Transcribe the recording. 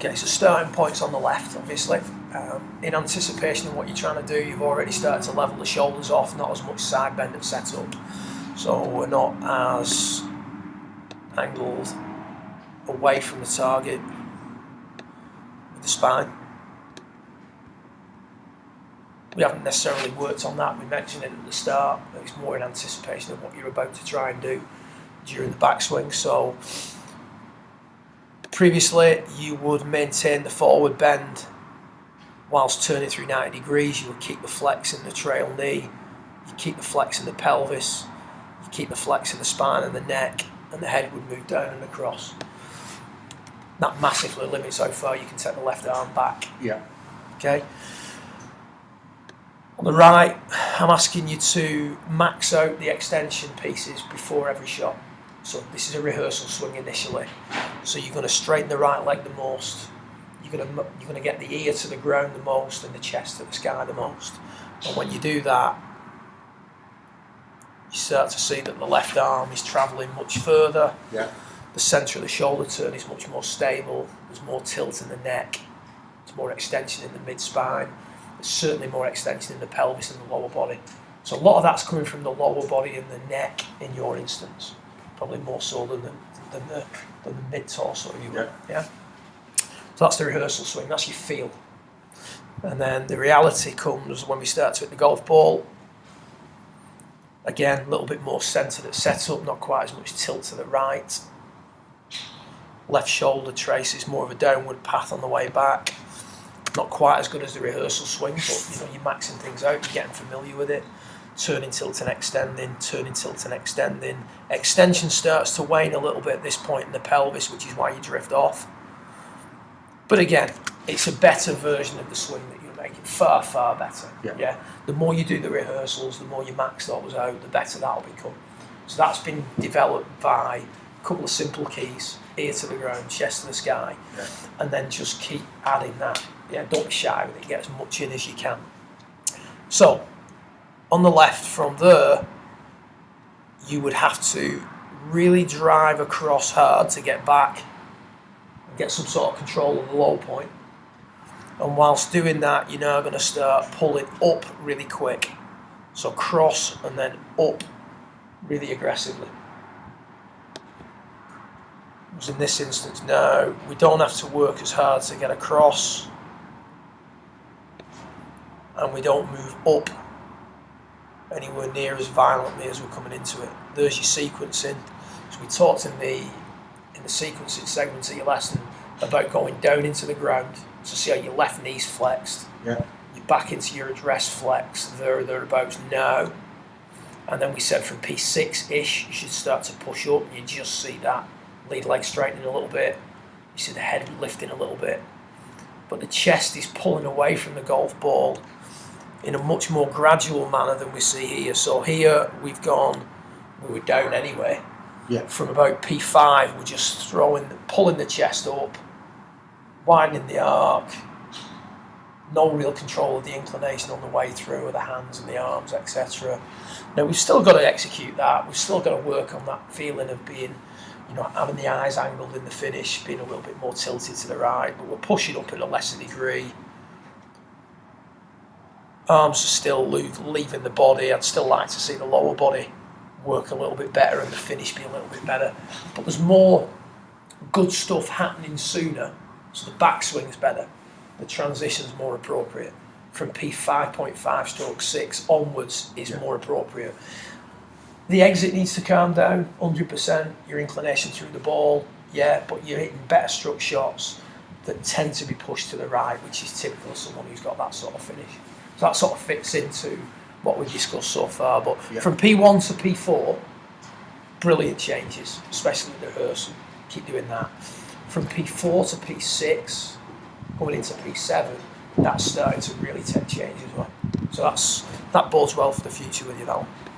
Okay, so starting point's on the left, obviously. In anticipation of what you're trying to do, you've already started to level the shoulders off, not as much side bend at setup. So we're not as angled away from the target with the spine. We haven't necessarily worked on that. We mentioned it at the start. It's more in anticipation of what you're about to try and do during the backswing. So previously you would maintain the forward bend whilst turning through 90 degrees. You would keep the flex in the trail knee, you keep the flex in the pelvis, you keep the flex in the spine and the neck, and the head would move down and across. That massively limits how far you can take the left arm back. Yeah. Okay. On the right, I'm asking you to max out the extension pieces before every shot. So this is a rehearsal swing initially. So you're going to straighten the right leg the most. You're going to get the ear to the ground the most and the chest to the sky the most. And when you do that, you start to see that the left arm is travelling much further. Yeah. The centre of the shoulder turn is much more stable. There's more tilt in the neck. There's more extension in the mid-spine. There's certainly more extension in the pelvis and the lower body. So a lot of that's coming from the lower body and the neck in your instance. Probably more so than the mid-torso, if you will. Yeah. So that's the rehearsal swing, that's your feel. And then the reality comes when we start to hit the golf ball. Again, a little bit more centred at setup, not quite as much tilt to the right. Left shoulder traces more of a downward path on the way back. Not quite as good as the rehearsal swing, but you're maxing things out, you're getting familiar with it. Turning, tilt and extending, turning, tilt and extending. Extension starts to wane a little bit at this point in the pelvis, which is why you drift off. But again, it's a better version of the swing that you're making, far, far better. Yeah. The more you do the rehearsals, the more you max those out, the better that'll become. So that's been developed by a couple of simple keys: ear to the ground, chest to the sky, and then just keep adding that. Yeah, don't be shy with it. Get as much in as you can. So on the left from there, you would have to really drive across hard to get back and get some sort of control of the low point. And whilst doing that, you're now going to start pulling up really quick. So cross and then up really aggressively. Whereas in this instance now, we don't have to work as hard to get across, and we don't move up anywhere near as violently as we're coming into it. There's your sequencing. So we talked in the sequencing segments of your lesson about going down into the ground. So see how your left knee's flexed. Yeah. You're back into your address flex, thereabouts now. And then we said from P6-ish, you should start to push up. You just see that lead leg straightening a little bit. You see the head lifting a little bit. But the chest is pulling away from the golf ball in a much more gradual manner than we see here. So here we were down anyway. Yeah. From about P5, we're just pulling the chest up, widening the arc, no real control of the inclination on the way through, of the hands and the arms, etc. Now we've still got to execute that. We've still got to work on that feeling of being, having the eyes angled in the finish, being a little bit more tilted to the right, but we're pushing up at a lesser degree. Arms are still leaving the body. I'd still like to see the lower body work a little bit better and the finish be a little bit better. But there's more good stuff happening sooner, so the backswing's better. The transition's more appropriate. From P5.5 stroke 6 onwards is more appropriate. The exit needs to calm down, 100%. Your inclination through the ball, but you're hitting better struck shots that tend to be pushed to the right, which is typical of someone who's got that sort of finish. So that sort of fits into what we've discussed so far. But from P1 to P4, brilliant changes, especially with the rehearsal. Keep doing that. From P4 to P6, going into P7, that's starting to really take change as well. So that bodes well for the future with you, that one.